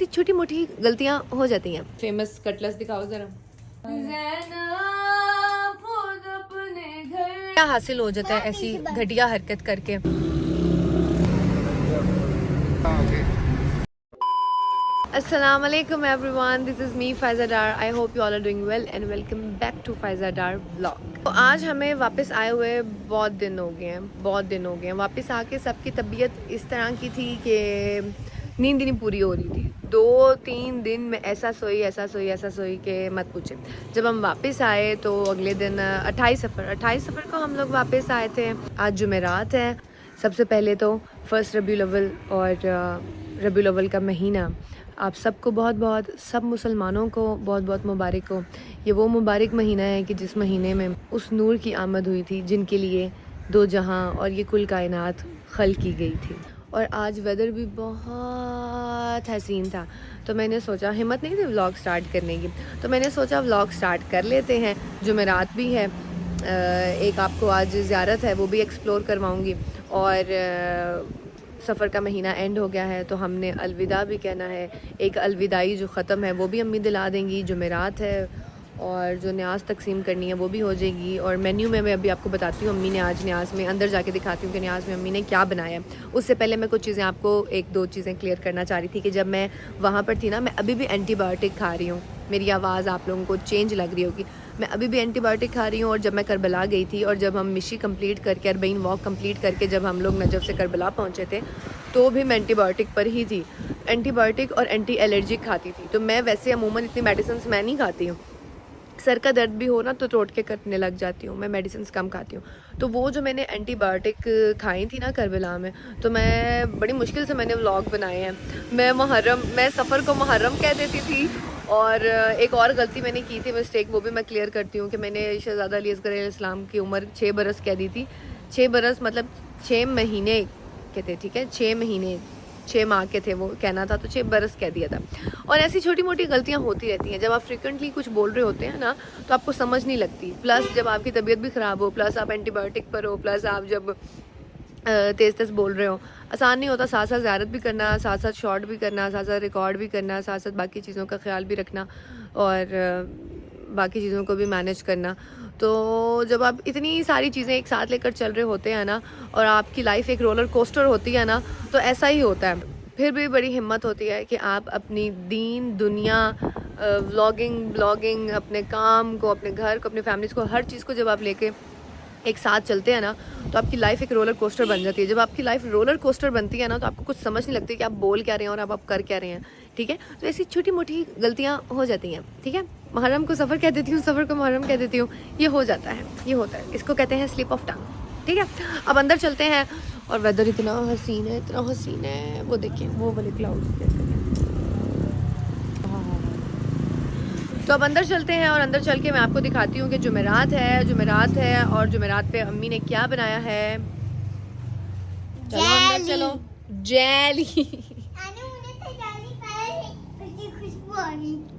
छोटी मोटी गलतियां हो जाती हैं। फेमस कटलेट्स दिखाओ जरा। क्या हासिल हो जाता है ऐसी घटिया हरकत करके। अस्सलाम वालेकुम everyone, this is me Faiza Dar. I hope you all are doing well and welcome back to Faiza Dar vlog. तो आज हमें वापस आए हुए बहुत दिन हो गए हैं। वापस आके सबकी तबीयत इस तरह की थी कि नींद ही नहीं पूरी हो रही थी। 2-3 दिन में ऐसा सोई कि मत पूछे। जब हम वापस आए तो अगले दिन 28 सफ़र को हम लोग वापस आए थे। आज जुमेरात है। सबसे पहले तो फर्स्ट रबीउल अव्वल और रबीउल अव्वल का महीना आप सबको बहुत सब मुसलमानों को बहुत मुबारक हो। ये वो मुबारक महीना है कि जिस महीने में उस नूर की आमद हुई थी जिनके लिए दो जहां और ये कुल कायनात खल की गई थी। और आज वेदर भी बहुत हसीन था, तो मैंने सोचा, हिम्मत नहीं थी व्लॉग स्टार्ट करने की, तो मैंने सोचा व्लॉग स्टार्ट कर लेते हैं। जुमेरात भी है, एक आपको आज ज़ियारत है वो भी एक्सप्लोर करवाऊँगी, और सफ़र का महीना एंड हो गया है तो हमने अलविदा भी कहना है। एक अलविदाई जो ख़त्म है वो भी अम्मी दिला देंगी। जुमेरात है और जो न्याज तकसीम करनी है वो भी हो जाएगी। और मेन्यू में मैं अभी आपको बताती हूँ, अम्मी ने आज न्याज में अंदर जाके दिखाती हूँ कि न्याज में अम्मी ने क्या बनाया है। उससे पहले मैं कुछ चीज़ें आपको 1-2 चीज़ें क्लियर करना चाह रही थी कि जब मैं वहाँ पर थी ना, मैं अभी भी एंटीबायोटिक खा रही हूँ। मेरी आवाज़ आप लोगों को चेंज लग रही होगी, मैं अभी भी एंटीबायोटिक खा रही हूँ। और जब मैं करबला गई थी और जब हम मिशी कंप्लीट करके, अरबईन वॉक कंप्लीट करके जब हम लोग नजफ़ से करबला पहुँचे थे तो भी मैं एंटीबायोटिक पर ही थी। एंटीबायोटिक और एंटी एलर्जिक खाती थी। तो मैं वैसे अमूमन इतनी मेडिसिन मैं नहीं खाती हूँ। सर का दर्द भी हो ना तो टोट के कटने लग जाती हूँ, मैं मेडिसिन कम खाती हूँ। तो वो जो मैंने एंटीबायोटिक खाई थी ना करबला में, तो मैं बड़ी मुश्किल से मैंने व्लॉग बनाए हैं। मैं सफ़र को मुहर्रम कह देती थी। और एक और गलती मैंने की थी, मिस्टेक, वो भी मैं क्लियर करती हूँ कि मैंने शहज़ादा अली असगर अलैहिस्सलाम की उम्र 6 बरस कह दी थी। 6 बरस मतलब 6 महीने के थे, ठीक है, 6 महीने 6 माह के थे वो कहना था, तो 6 बरस कह दिया था। और ऐसी छोटी मोटी गलतियाँ होती रहती हैं। जब आप फ्रिक्वेंटली कुछ बोल रहे होते हैं ना तो आपको समझ नहीं लगती। प्लस जब आपकी तबीयत भी ख़राब हो, प्लस आप एंटीबायोटिक पर हो, प्लस आप जब तेज़ बोल रहे हो, आसान नहीं होता। साथ साथ ज़ियारत भी करना, साथ साथ शॉर्ट भी करना, साथ साथ रिकॉर्ड भी करना, साथ साथ बाकी चीज़ों का ख्याल भी रखना और बाकी चीज़ों को भी मैनेज करना। तो जब आप इतनी सारी चीज़ें एक साथ लेकर चल रहे होते हैं ना, और आपकी लाइफ एक रोलर कोस्टर होती है ना, तो ऐसा ही होता है। फिर भी बड़ी हिम्मत होती है कि आप अपनी दीन दुनिया, ब्लॉगिंग, अपने काम को, अपने घर को, अपनी फैमिलीज़ को, हर चीज़ को जब आप लेके एक साथ चलते हैं ना, तो आपकी लाइफ एक रोलर कोस्टर बन जाती है। जब आपकी लाइफ रोलर कोस्टर बनती है ना, तो आपको कुछ समझ नहीं लगती कि आप बोल क्या रहे हैं और आप कर क्या रहे हैं, ठीक है। तो ऐसी छोटी मोटी गलतियाँ हो जाती हैं, ठीक है। मुहर्रम को सफ़र कह देती हूँ, सफ़र को मुहर्रम कह देती हूँ, ये हो जाता है, ये होता है। इसको कहते हैं स्लिप ऑफ टंग, ठीक है। अब अंदर चलते हैं और वेदर इतना हसीन है, वो देखिए वो वाले क्लाउड। तो अब अंदर चलते हैं और अंदर चल के मैं आपको दिखाती हूँ कि जुमेरात है और जुमेरात पे अम्मी ने क्या बनाया है। चलो अंदर चलो। जेली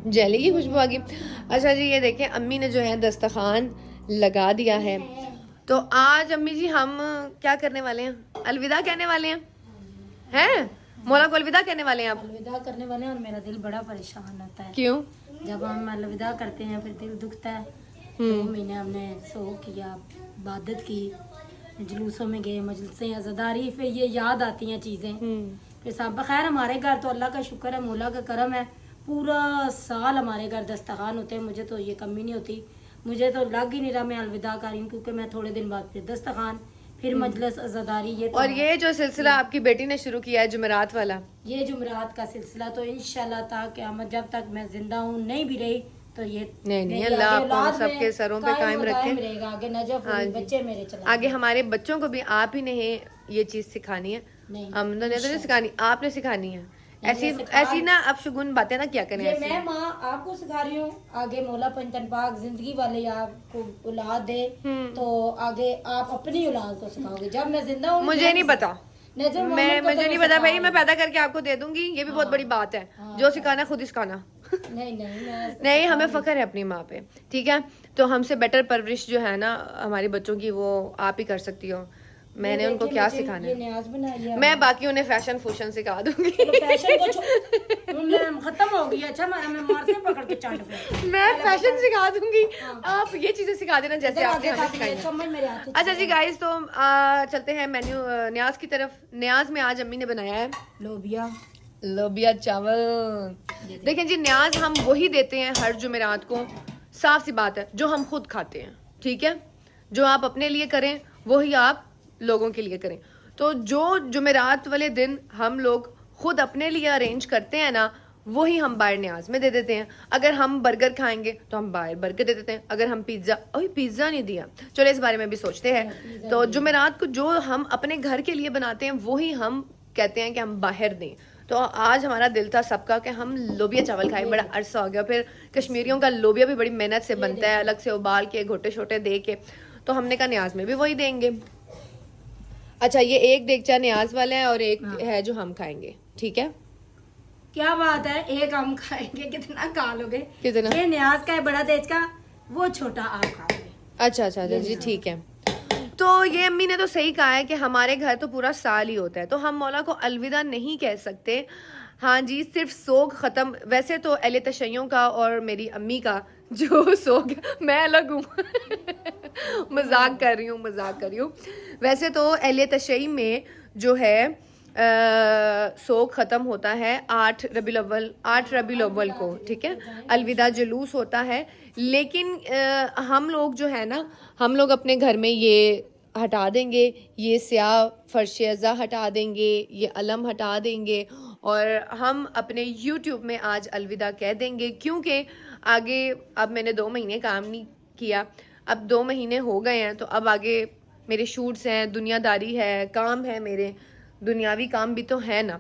जेली की खुशबू आ गई। अच्छा जी, ये देखें अम्मी ने जो है दस्तरखान लगा दिया है। तो आज अम्मी जी हम क्या करने वाले हैं? अलविदा कहने वाले हैं मौला को अलविदा कहने वाले हैं आप? अलविदा करने वाले हैं। और मेरा दिल बड़ा परेशान होता है। क्यों? जब हम अलविदा करते हैं फिर दिल दुखता है। 2 महीने हमने सो किया, इबादत की, जुलूसों में गए, मजलिसें, अज़ादारी, फिर ये याद आती हैं चीज़ें। फिर सब खैर हमारे घर तो अल्लाह का शुक्र है, मौला का करम है, पूरा साल हमारे घर दस्तरखान होते हैं। मुझे तो ये कमी नहीं होती, मुझे तो लग ही नहीं रहा मैं अलविदा कर रही हूँ, क्योंकि मैं थोड़े दिन बाद फिर दस्तरखान, फिर मजलिस, अज़ादारी। ये तो और ये जो सिलसिला आपकी बेटी ने शुरू किया है जुमेरात वाला, ये जुमेरात का सिलसिला तो इंशाल्लाह था कि जब तक मैं जिंदा हूँ, नहीं भी रही तो ये नहीं अल्लाह आपको हम सबके सरों पे कायम रखे। रहेगा। आगे नजफ हाँ जी, बच्चे मेरे चला आगे हमारे बच्चों को भी आप ही ने ये चीज सिखानी है। हमने तो नहीं सिखानी, आपने सिखानी है। ऐसी ना अब शुगुन बातें ना क्या करें। ये मैं माँ आपको सिखा रही हूँ, आगे मौला पंचतन पाक जिंदगी वाले आपको औलाद दे तो आगे आप अपनी औलाद को सिखाओगे। जब मैं जिंदा हूँ मुझे नहीं पता, मुझे नहीं पता भाई, मैं पैदा करके आपको दे दूंगी, ये भी बहुत बड़ी बात है। जो सिखाना खुद ही सिखाना। नहीं, हमें फख्र है अपनी माँ पे, ठीक है। तो हमसे बेटर परवरिश जो है ना हमारे बच्चों की, वो आप ही कर सकती हो। मैंने उनको क्या सिखाना ये है? न्याज बना लिया। मैं बाकी उन्हें फैशन फूशन सिखा दूंगी। तो फैशन को खत्म हो गई। अच्छा मैं मारते पकड़ के चाट पे मैं फैशन सिखा दूंगी, आप ये चीजें सिखा देना जैसे आपने हमें सिखाई है। चम्मच मेरे हाथ में। अच्छा जी गाइस, तो चलते हैं मेन्यू न्याज की तरफ। न्याज में आज अम्मी ने बनाया है लोबिया चावल। देखें जी, न्याज हम वही देते हैं हर जुमेरात को, साफ सी बात है, जो हम खुद खाते हैं, ठीक है। जो आप अपने लिए करें वही आप लोगों के लिए करें। तो जो जुमेरात वाले दिन हम लोग खुद अपने लिए अरेंज करते हैं ना, वही हम बाहर न्याज में दे देते हैं। अगर हम बर्गर खाएंगे तो हम बाहर बर्गर दे देते हैं। अगर हम पिज्ज़ा नहीं दिया, चलो इस बारे में भी सोचते हैं। तो जुमेरात को जो हम अपने घर के लिए बनाते हैं वही हम कहते हैं कि हम बाहर दें। तो आज हमारा दिल था सबका कि हम लोबिया चावल खाएं, बड़ा अरसा हो गया। फिर कश्मीरियों का लोबिया भी बड़ी मेहनत से बनता है, अलग से उबाल के घोटे छोटे दे के, तो हमने कहा न्याज में भी वही देंगे। अच्छा, ये एक देगचा न्याज वाला है और एक है जो हम खाएंगे, ठीक है। क्या बात है, एक हम खाएंगे, कितना खा लोगे? कितना? ये न्याज का है बड़ा तेज का, वो छोटा आप खाओगे। अच्छा जी, ठीक है। तो ये अम्मी ने तो सही कहा है कि हमारे घर तो पूरा साल ही होता है, तो हम मौला को अलविदा नहीं कह सकते। हाँ जी, सिर्फ सोग ख़त्म। वैसे तो अहले तशय्युं का और मेरी अम्मी का जो सोग, मैं अलग हूँ मजाक कर रही हूँ। वैसे तो अहले तशय्युं में जो है सोग ख़त्म होता है 8 रबीउल अव्वल को, ठीक है। अलविदा जुलूस होता है। लेकिन हम लोग जो है ना, हम लोग अपने घर में ये हटा देंगे, ये स्याह फर्श अज़ा हटा देंगे, ये अलम हटा देंगे, और हम अपने YouTube में आज अलविदा कह देंगे। क्योंकि आगे अब मैंने 2 महीने काम नहीं किया, अब 2 महीने हो गए हैं, तो अब आगे मेरे शूट्स हैं, दुनियादारी है, काम है, मेरे दुनियावी काम भी तो है ना।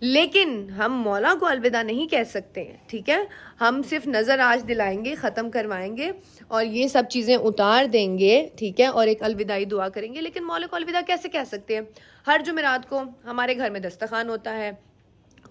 लेकिन हम मौला को अलविदा नहीं कह सकते हैं, ठीक है। हम सिर्फ नज़र आज दिलाएंगे, ख़त्म करवाएंगे और ये सब चीज़ें उतार देंगे, ठीक है, और एक अलविदाई दुआ करेंगे। लेकिन मौला को अलविदा कैसे कह सकते हैं? हर जुमेरात को हमारे घर में दस्तरखान होता है।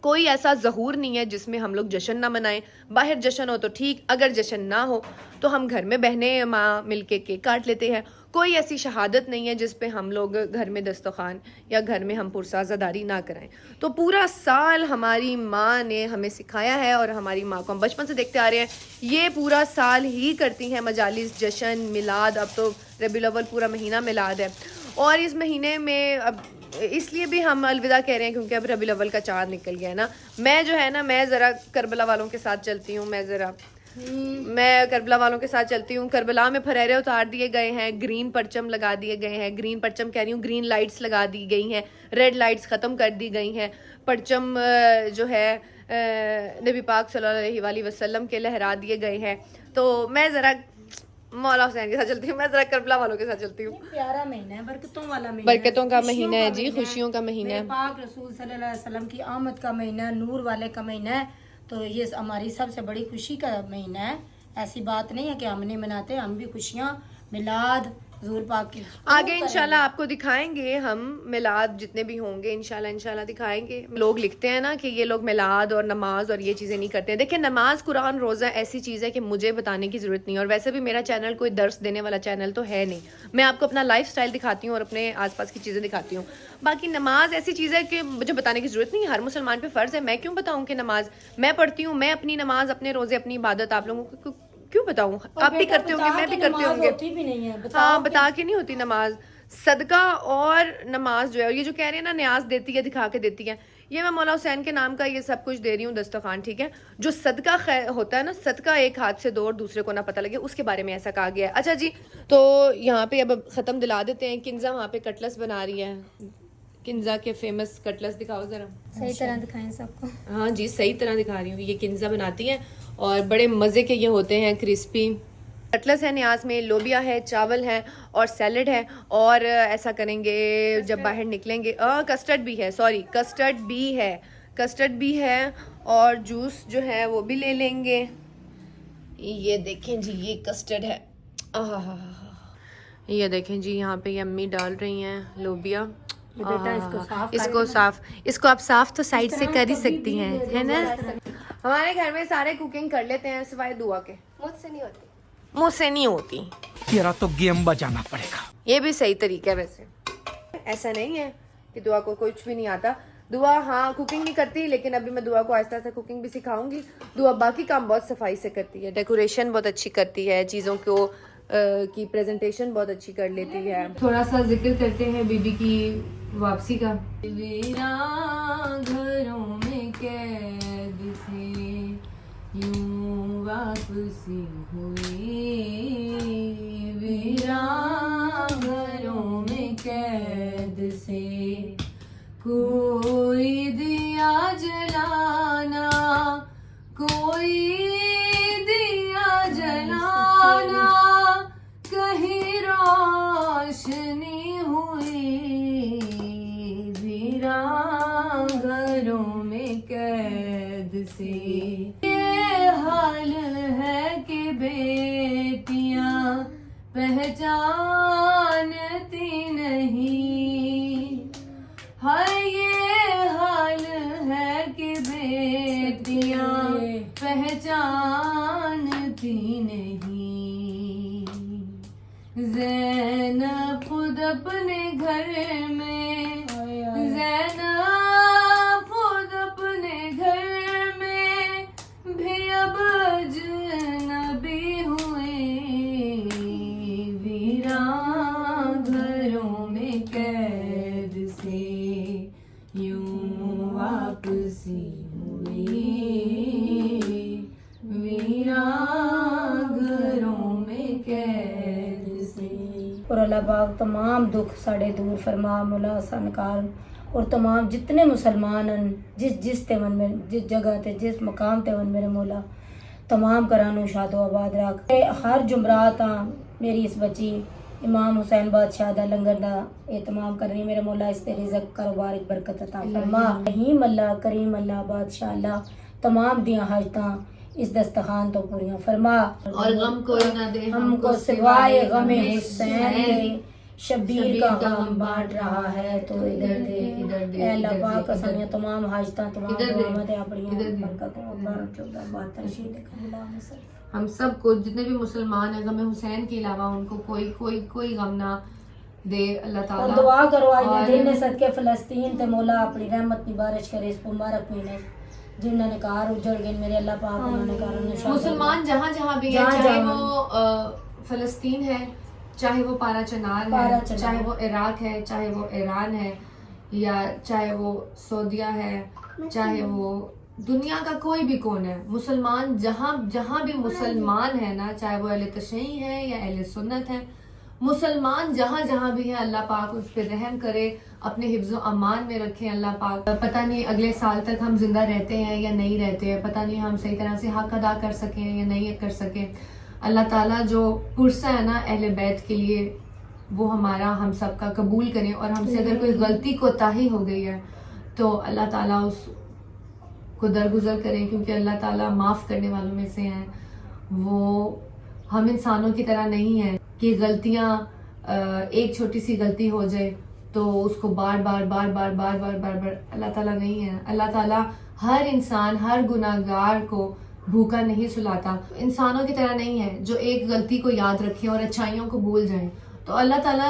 कोई ऐसा ज़हूर नहीं है जिसमें हम लोग जश्न ना मनाएं। बाहर जश्न हो तो ठीक, अगर जश्न ना हो तो हम घर में बहनें माँ मिलके केक काट लेते हैं। कोई ऐसी शहादत नहीं है जिस पे हम लोग घर में दस्तरखान या घर में हम पुरसाज़ादारी ना कराएं। तो पूरा साल हमारी माँ ने हमें सिखाया है और हमारी माँ को हम बचपन से देखते आ रहे हैं, ये पूरा साल ही करती हैं मजालिस, जश्न, मिलाद। अब तो रबीउल अव्वल पूरा महीना मिलाद है, और इस महीने में अब इसलिए भी हम अलविदा कह रहे हैं क्योंकि अब रबीउल अव्वल का चाँद निकल गया है ना। मैं जो है ना, मैं ज़रा करबला वालों के साथ चलती हूँ, मैं करबला वालों के साथ चलती हूँ। करबला में फरेरे उतार दिए गए हैं, ग्रीन परचम लगा दिए गए हैं, ग्रीन परचम कह रही हूँ, ग्रीन लाइट्स लगा दी गई हैं, रेड लाइट्स ख़त्म कर दी गई हैं। परचम जो है नबी पाक सल्लल्लाहु अलैहि वसल्लम के लहरा दिए गए हैं। तो मैं ज़रा मौला हुसैन के साथ चलती हूँ, मैं ज़रा करबला वालों के साथ चलती हूँ। प्यारा महीना है, बरकतों वाला महीना, बरकतों का महीना है जी, खुशियों का महीना है, पाक रसूल सल्लल्लाहु अलैहि वसल्लम की आमद का महीना है, नूर वाले का महीना है। तो ये हमारी सबसे बड़ी खुशी का महीना है। ऐसी बात नहीं है कि हम नहीं मनाते, हम भी खुशियाँ, मिलाद, हुजूर पाक की आगे इंशाल्लाह आपको दिखाएंगे। हम मिलाद जितने भी होंगे इंशाल्लाह दिखाएंगे। लोग लिखते हैं ना कि ये लोग मिलाद और नमाज और ये चीज़ें नहीं करते हैं। देखिए, नमाज, कुरान, रोज़ा ऐसी चीज़ है कि मुझे बताने की ज़रूरत नहीं है। और वैसे भी मेरा चैनल कोई दर्स देने वाला चैनल तो है नहीं। मैं आपको अपना लाइफ स्टाइल दिखाती हूँ और अपने आसपास की चीज़ें दिखाती हूँ। बाकी नमाज ऐसी चीज़ है कि मुझे बताने की ज़रूरत नहीं है, हर मुसलमान पे फ़र्ज़ है। मैं क्यों बताऊँ कि नमाज मैं पढ़ती हूँ, मैं अपनी नमाज, अपने रोज़े, अपनी इबादत आप लोगों को क्यों बताऊँ? आप भी करते होंगे, मैं भी करते होंगे। हाँ, बता के नहीं होती नमाज। सदका और नमाज जो है, और ये जो कह रहे हैं ना न्याज देती है, दिखा के देती है, ये मैं मौला हुसैन के नाम का ये सब कुछ दे रही हूँ, दस्तरखान, ठीक है। जो सदका होता है ना, सदका एक हाथ से दो और दूसरे को ना पता लगे, उसके बारे में ऐसा कहा गया है। अच्छा जी, तो यहाँ पे अब ख़त्म दिला देते हैं। किंजा वहाँ पे कटलस बना रही है, किंजा के फेमस कटलस दिखाओ ज़रा। सही तरह दिखाएं सबको। हाँ जी, सही तरह दिखा रही हूँ। ये किंजा बनाती हैं और बड़े मज़े के ये होते हैं, क्रिस्पी। कटलस है न्याज में, लोबिया है, चावल है और सैलड है। और ऐसा करेंगे जब बाहर निकलेंगे, कस्टर्ड भी है, सॉरी कस्टर्ड भी है और जूस जो है वो भी ले लेंगे। ये देखें जी, ये कस्टर्ड है। ये देखें जी, यहाँ पे ये अम्मी डाल रही हैं लोबिया। बेटा इसको आप साफ तो साइड से कर ही सकती हैं, है ना। हमारे घर में सारे कुकिंग कर लेते हैं सिवाय दुआ के। मुझसे नहीं होती। तेरा तो गेम बजाना पड़ेगा। ये भी सही तरीका है वैसे। ऐसा नहीं है कि दुआ को कुछ भी नहीं आता। दुआ हाँ कुकिंग नहीं करती, लेकिन अभी मैं दुआ को आहिस्ता आहिस्ता कुकिंग भी सिखाऊंगी। दुआ बाकी काम बहुत सफाई से करती है, डेकोरेशन बहुत अच्छी करती है, चीज़ों को की प्रेजेंटेशन बहुत अच्छी कर लेती है। थोड़ा सा जिक्र करते हैं बीबी की वापसी का। वीरान घरों में कैद से यूं वापसी हुई, वीरान घरों में कैद से कोई दिया जलाना, कोई दिया जलाना, कहीं रोशनी हुई, वीरान घरों में कैद से। ये हाल है कि बेटियां पहचानती नहीं, हाय ये हाल है कि बेटियां पहचानती नहीं। ज़ैनब खुद अपने घर में, ज़ैनब खुद अपने घर में भी अब अजनबी हुए, वीरान घरों में कैद से यूं वापसी हुई, वीरान घरों में कैद से। और अल्लाह पाक तमाम दुख साढ़े दूर फरमा मौला सनकार, और तमाम जितने मुसलमान हैं जिस तेवन में जिस जगह ते जिस मकाम तेवन मेरे मौला तमाम करानो शादो आबाद रख। हर जुमरात मेरी इस बच्ची इमाम हुसैन बादशाह दा लंगर दा एहतमाम करनी, मेरे मौला इस तेरी रिज़्क़ कारोबार बरकत अता फरमा। रहीम अल्लाह करीम अल्लाह बादशाह अल्लाह तमाम दियां हाजतां इस दस्तखान तो पूरियां फरमा, और गम कोई ना दे हमको सिवाय गमे हुसैन के, शबीर का गम बांट रहा है तो इधर दे इधर दे, ऐ अल्लाह इधर पाक दे, असमिया तमाम हाजतां तमाम इधर दे, दुआएं अपनी इधर दे। बरकतों और 14 शीद कबूला में से। हम सब को जितने भी मुसलमान हैं गम हुसैन के अलावा उनको कोई कोई कोई गम ना दे अल्लाह और ताला। दुआ करो आज और दिन सदके फलस्तीन ते मौला अपनी रहमत की बारिश करे इस मुबारक महीने जिन्होंने कार उजड़ गए मेरे अल्लाह पाक उन्होंने कार मुसलमान जहाँ जहाँ भी है, जहाँ चाहे जहाँ। वो फलस्तीन है, चाहे वो पारा चनार है, चाहे वो इराक है, चाहे वो ईरान है, या चाहे वो सऊदिया है, चाहे वो दुनिया का कोई भी कौन है, मुसलमान जहाँ जहाँ भी मुसलमान है ना, चाहे वो अहले तशय्युई है या अहले सुन्नत है, मुसलमान जहाँ जहाँ भी है अल्लाह पाक उस पर रहम करे, अपने हिफ्ज़ो अमान में रखें अल्लाह पाक। पता नहीं अगले साल तक हम जिंदा रहते हैं या नहीं रहते हैं, पता नहीं हम सही तरह से हक अदा कर सकें या नहीं कर सकें। अल्लाह ताला जो पुरसा है ना अहले बैत के लिए वो हमारा हम सब का कबूल करें, और हमसे अगर कोई गलती कोताही हो गई है तो अल्लाह ताला उस को दरगुजर करें, क्योंकि अल्लाह ताला माफ़ करने वालों में से हैं। वो हम इंसानों की तरह नहीं है कि गलतियाँ एक छोटी सी गलती हो जाए तो उसको बार बार बार बार बार बार बार बार अल्लाह ताला नहीं है। अल्लाह ताला हर इंसान हर गुनाहगार को भूखा नहीं सुलाता, इंसानों की तरह नहीं है जो एक गलती को याद रखें और अच्छाइयों को भूल जाएं। तो अल्लाह ताला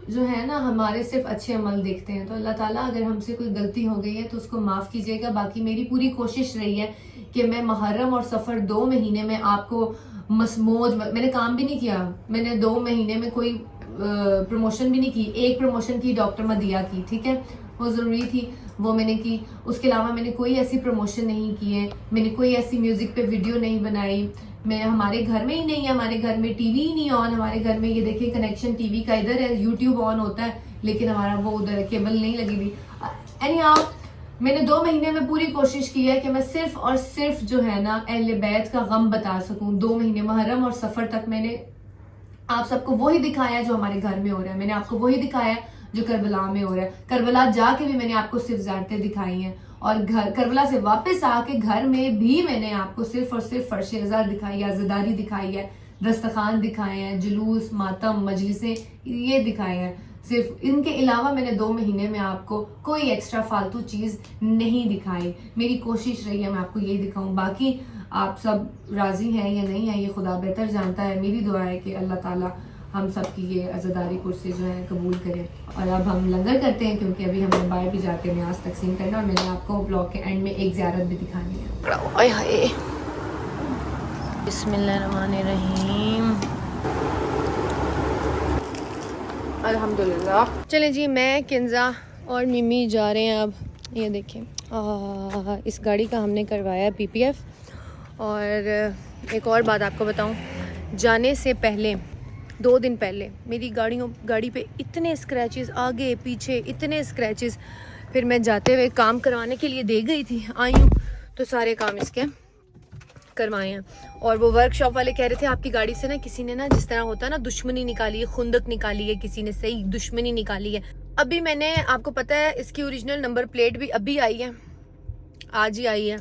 जो है ना हमारे सिर्फ अच्छे अमल देखते हैं। तो अल्लाह ताला अगर हमसे कोई गलती हो गई है तो उसको माफ़ कीजिएगा। बाकी मेरी पूरी कोशिश रही है कि मैं मुहर्रम और सफ़र 2 महीने में आपको मसमोज, मैंने काम भी नहीं किया, मैंने 2 महीने में कोई प्रमोशन भी नहीं की। एक प्रमोशन की डॉक्टर मदिया की, ठीक है, वो ज़रूरी थी, वो मैंने की। उसके अलावा मैंने कोई ऐसी प्रमोशन नहीं की है, मैंने कोई ऐसी म्यूज़िक पे वीडियो नहीं बनाई। मैं हमारे घर में ही नहीं है, हमारे घर में टीवी ही नहीं ऑन, हमारे घर में ये देखिए कनेक्शन टीवी का इधर है, यूट्यूब ऑन होता है लेकिन हमारा वो उधर केबल नहीं लगी हुई। एनीहाउ मैंने 2 महीने में पूरी कोशिश की है कि मैं सिर्फ और सिर्फ जो है ना अहले बैत का गम बता सकूं। 2 महीने मुहर्रम और सफ़र तक मैंने आप सबको वही दिखाया जो हमारे घर में हो रहा है, मैंने आपको वही दिखाया जो करबला में हो रहा है। करबला जाके भी मैंने आपको सिर्फ ज़ियारतें दिखाई हैं, और घर करबला से वापस आके घर में भी मैंने आपको सिर्फ और सिर्फ फर्श अज़ा दिखाई है, अज़ादारी दिखाई है, दस्तखान दिखाए हैं, जुलूस मातम मजलिसें ये दिखाए हैं। सिर्फ इनके अलावा मैंने 2 महीने में आपको कोई एक्स्ट्रा फालतू चीज़ नहीं दिखाई। मेरी कोशिश रही है मैं आपको यही दिखाऊं। बाकी आप सब राज़ी हैं या नहीं है ये खुदा बेहतर जानता है। मेरी दुआ है कि अल्लाह ताला हम सब की ये अज़ादारी कुर्सी जो है कबूल करें। और अब हम लंगर करते हैं क्योंकि अभी हमें बाहर भी जाके न्याज तकसीम करना, और मैंने आपको ब्लॉग के एंड में एक ज़ियारत भी दिखानी है। बिस्मिल्लाहिर्रहमानिर्रहीम, अल्हम्दुलिल्लाह। चलें जी, मैं किंजा और मिमी जा रहे हैं अब। ये देखें, इस गाड़ी का हमने करवाया PPF। और एक और बात आपको बताऊं, जाने से पहले 2 दिन पहले मेरी गाड़ी पे इतने स्क्रैचेस, आगे पीछे इतने स्क्रैचेस। फिर मैं जाते हुए काम करवाने के लिए दे गई थी, आई हूँ तो सारे काम इसके करवाए हैं। और वो वर्कशॉप वाले कह रहे थे आपकी गाड़ी से ना किसी ने ना, जिस तरह होता है ना, दुश्मनी निकाली है, खुंदक निकाली है, किसी ने सही दुश्मनी निकाली है। अभी मैंने, आपको पता है, इसकी ओरिजिनल नंबर प्लेट भी अभी आई है, आज ही आई है।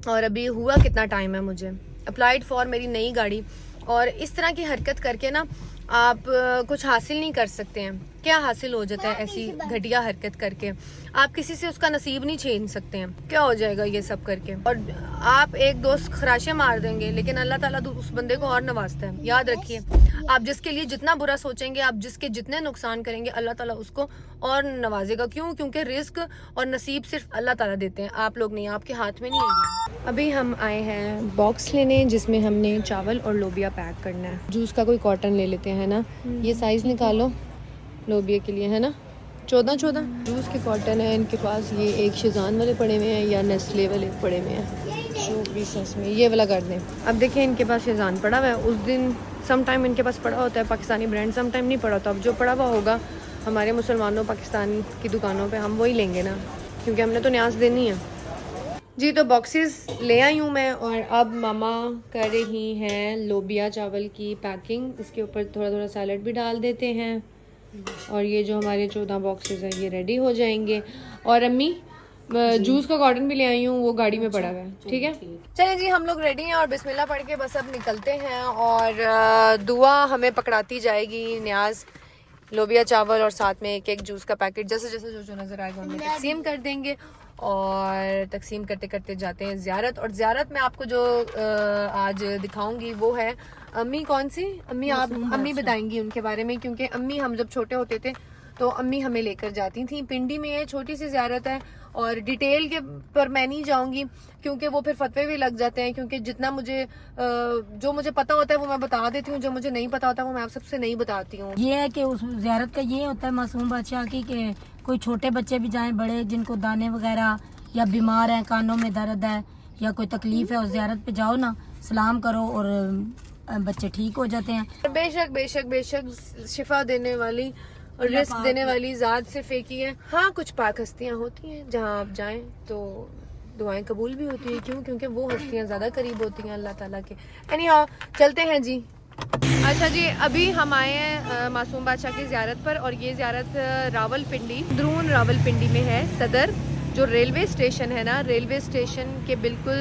और अभी हुआ कितना टाइम है मुझे, अप्लाइड फॉर मेरी नई गाड़ी। और इस तरह की हरकत करके ना आप कुछ हासिल नहीं कर सकते हैं। क्या हासिल हो जाता है ऐसी घटिया हरकत करके? आप किसी से उसका नसीब नहीं छीन सकते हैं। क्या हो जाएगा ये सब करके? और आप एक दोस्त खराशे मार देंगे, लेकिन अल्लाह ताला उस बंदे को और नवाजता है। याद रखिए, आप जिसके लिए जितना बुरा सोचेंगे, आप जिसके जितने नुकसान करेंगे, अल्लाह ताला उसको और नवाजेगा। क्यों? क्योंकि रिस्क और नसीब सिर्फ अल्लाह ताला देते हैं, आप लोग नहीं, आपके हाथ में नहीं है। अभी हम आए हैं बॉक्स लेने, जिसमें हमने चावल और लोबिया पैक करना है। जूस का कोई कॉटन ले लेते हैं ना, ये साइज निकालो लोबिया के लिए, है ना, 14 जूस के कॉटन है इनके पास। ये एक शेजान वाले पड़े हुए हैं या नेस्ले वाले पड़े हुए हैं, 24 में ये वाला कर दें। अब देखें, इनके पास शेजान पड़ा हुआ है, उस दिन सम टाइम इनके पास पड़ा होता है पाकिस्तानी ब्रांड, सम टाइम नहीं पड़ा होता। अब जो पड़ा हुआ होगा हमारे मुसलमानों पाकिस्तान की दुकानों पे, हम वही लेंगे ना, क्योंकि हमने तो न्याज देनी है जी। तो बॉक्सेस ले आई हूँ मैं, और अब मामा कर रही हैं लोबिया चावल की पैकिंग। इसके ऊपर थोड़ा थोड़ा सैलड भी डाल देते हैं, और ये जो हमारे 14 बॉक्सेस हैं ये रेडी हो जाएंगे। और अम्मी जूस का कॉटन भी ले आई हूँ, वो गाड़ी में पड़ा हुआ है, ठीक है। चलिए जी, हम लोग रेडी हैं और बिस्मिल्लाह पढ़ के बस अब निकलते हैं। और दुआ हमें पकड़ाती जाएगी, न्याज, लोबिया चावल और साथ में एक जूस का पैकेट, जैसे जैसे जो नज़र आएगा हमें तकसीम कर देंगे। और तकसीम करते करते जाते हैं ज़ियारत। और ज़ियारत में आपको जो आज दिखाऊंगी वो है अम्मी, कौन सी अम्मी, आप अम्मी बताएंगी उनके बारे में। क्योंकि अम्मी, हम जब छोटे होते थे तो अम्मी हमें लेकर जाती थी। पिंडी में ये छोटी सी ज़ियारत है, और डिटेल के पर मैं नहीं जाऊंगी क्योंकि वो फिर फतवे भी लग जाते हैं। क्योंकि जितना मुझे जो मुझे पता होता है वो मैं बता देती हूँ, जो मुझे नहीं पता होता वो मैं आप सबसे नहीं बताती हूँ। ये है कि उस ज़ियारत का ये होता है मासूम बादशाह की, कि कोई छोटे बच्चे भी जाएं, बड़े जिनको दाने वगैरह या बीमार हैं, कानों में दर्द है या कोई तकलीफ है, उस ज़ियारत पे जाओ ना, सलाम करो और बच्चे ठीक हो जाते हैं। बेशक बेशक बेशक शिफा देने वाली और रिस्क देने वाली ज़ात सिर्फ एक ही है। हाँ, कुछ पाक हस्तियाँ होती हैं जहाँ आप जाएं तो दुआएं कबूल भी होती है। क्यों? क्योंकि वो हस्तियाँ ज़्यादा करीब होती हैं अल्लाह ताला के। एनीहाउ, चलते हैं जी। अच्छा जी, अभी हम आए हैं मासूम बादशाह की ज़ियारत पर, और ये ज़ियारत रावलपिंडी, द्रून रावलपिंडी में है। सदर जो रेलवे स्टेशन है ना, रेलवे स्टेशन के बिल्कुल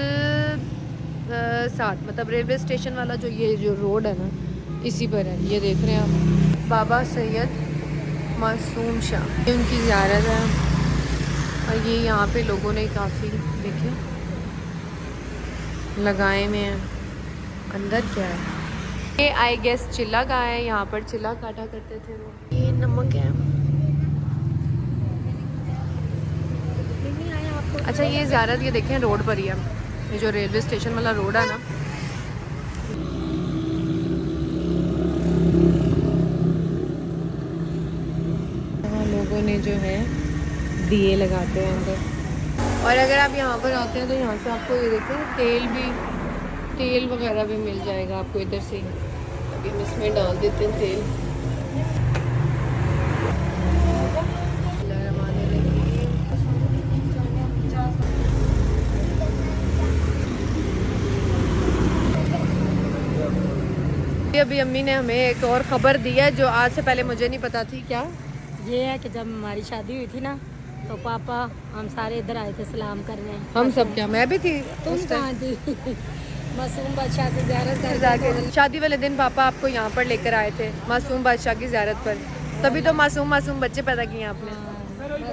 साथ, मतलब रेलवे स्टेशन वाला ये जो रोड है ना, इसी पर है। ये देख रहे हैं आप, बाबा सैयद मासूम शाह, ये उनकी ज़ियारत है। और ये यहाँ पे लोगों ने काफ़ी देखे लगाए में हैं। अंदर क्या है? ये आई गेस चिल्ला का है, यहाँ पर चिल्ला काटा करते थे वो। ये नमक है। अच्छा, ये ज़ियारत ये देखें रोड पर ही है, ये जो रेलवे स्टेशन वाला रोड है ना। वहाँ लोगों ने जो है दिए लगाते हैं अंदर। और अगर आप यहाँ पर आते हैं तो यहाँ से आपको ये देखें तेल वगैरह भी मिल जाएगा आपको इधर से। अभी हम इसमें डाल देते हैं तेल। अभी अम्मी ने हमें एक और ख़बर दी है जो आज से पहले मुझे नहीं पता थी। क्या? ये है कि जब हमारी शादी हुई थी ना, तो पापा हम सारे इधर आए थे सलाम करने। हम सब क्या? मैं भी थी। तुम कहाँ थी? मासूम बादशाह की ज़ियारत करके। शादी वाले दिन पापा आपको यहाँ पर लेकर आए थे मासूम बादशाह की ज़ियारत पर, तभी तो मासूम बच्चे पैदा किए आपने।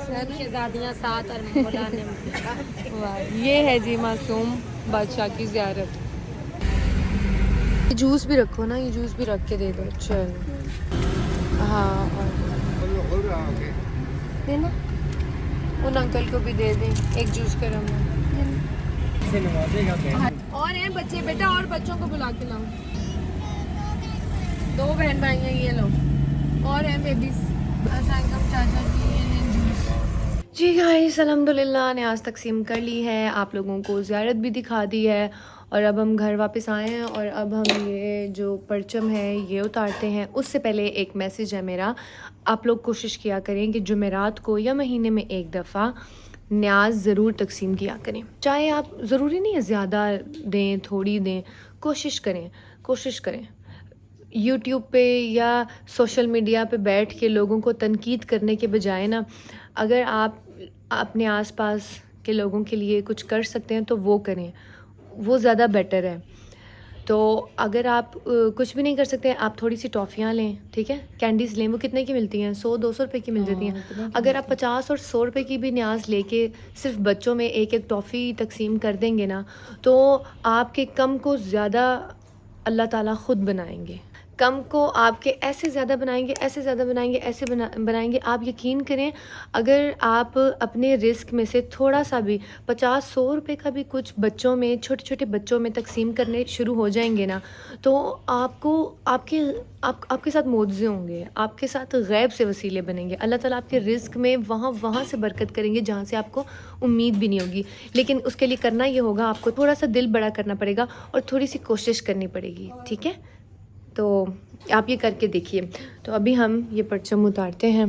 शहजादियाँ साथ और ये है जी मासूम बादशाह की ज़ियारत। जूस भी रखो ना, ये जूस भी रख के दे दो। चलो हाँ, और देना उन अंकल को भी दे दें एक जूस का रम। और हैं बच्चे बेटा, और बच्चों को बुला के लाओ। 2 बहन भाई हैं, ये लो। और हैं बेबीज। चाचा जी गाइस, अल्हम्दुलिल्लाह ने आज तकसीम कर ली है, आप लोगों को ज़ियारत भी दिखा दी है, और अब हम घर वापस आए हैं। और अब हम ये जो परचम है ये उतारते हैं। उससे पहले एक मैसेज है मेरा, आप लोग कोशिश किया करें कि जुमेरात को या महीने में एक दफ़ा न्याज ज़रूर तकसीम किया करें। चाहे आप, ज़रूरी नहीं है ज़्यादा दें थोड़ी दें, कोशिश करें। यूट्यूब पे या सोशल मीडिया पे बैठ के लोगों को तनकीद करने के बजाय ना, अगर आप अपने आसपास के लोगों के लिए कुछ कर सकते हैं तो वो करें, वो ज़्यादा बेटर है। तो अगर आप कुछ भी नहीं कर सकते, आप थोड़ी सी टॉफ़ियाँ लें, ठीक है, कैंडीज़ लें। वो कितने की मिलती हैं? 100-200 रुपये की मिल जाती हैं। अगर आप 50 और 100 रुपये की भी न्याज लेके सिर्फ बच्चों में एक एक टॉफ़ी तकसीम कर देंगे ना, तो आपके कम को ज़्यादा अल्लाह ताला ख़ुद बनाएंगे। कम को आपके ऐसे ज़्यादा बनाएंगे, ऐसे बनाएंगे। आप यकीन करें, अगर आप अपने रिस्क में से थोड़ा सा भी 50-100 रुपये का भी कुछ बच्चों में, छोटे छोटे बच्चों में तकसीम करने शुरू हो जाएंगे ना, तो आपको आपके साथ मोज़े होंगे, आपके साथ गैब से वसीले बनेंगे। अल्लाह ताला आपके रिस्क में वहाँ से बरकत करेंगे जहाँ से आपको उम्मीद भी नहीं होगी। लेकिन उसके लिए करना ये होगा, आपको थोड़ा सा दिल बड़ा करना पड़ेगा और थोड़ी सी कोशिश करनी पड़ेगी, ठीक है? तो आप ये करके देखिए। तो अभी हम ये परचम उतारते हैं।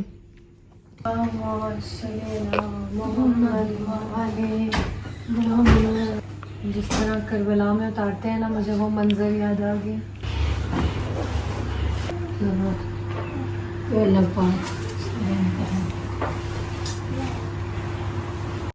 जिस तरह करबला में उतारते हैं ना, मुझे वो मंजर याद आ गया।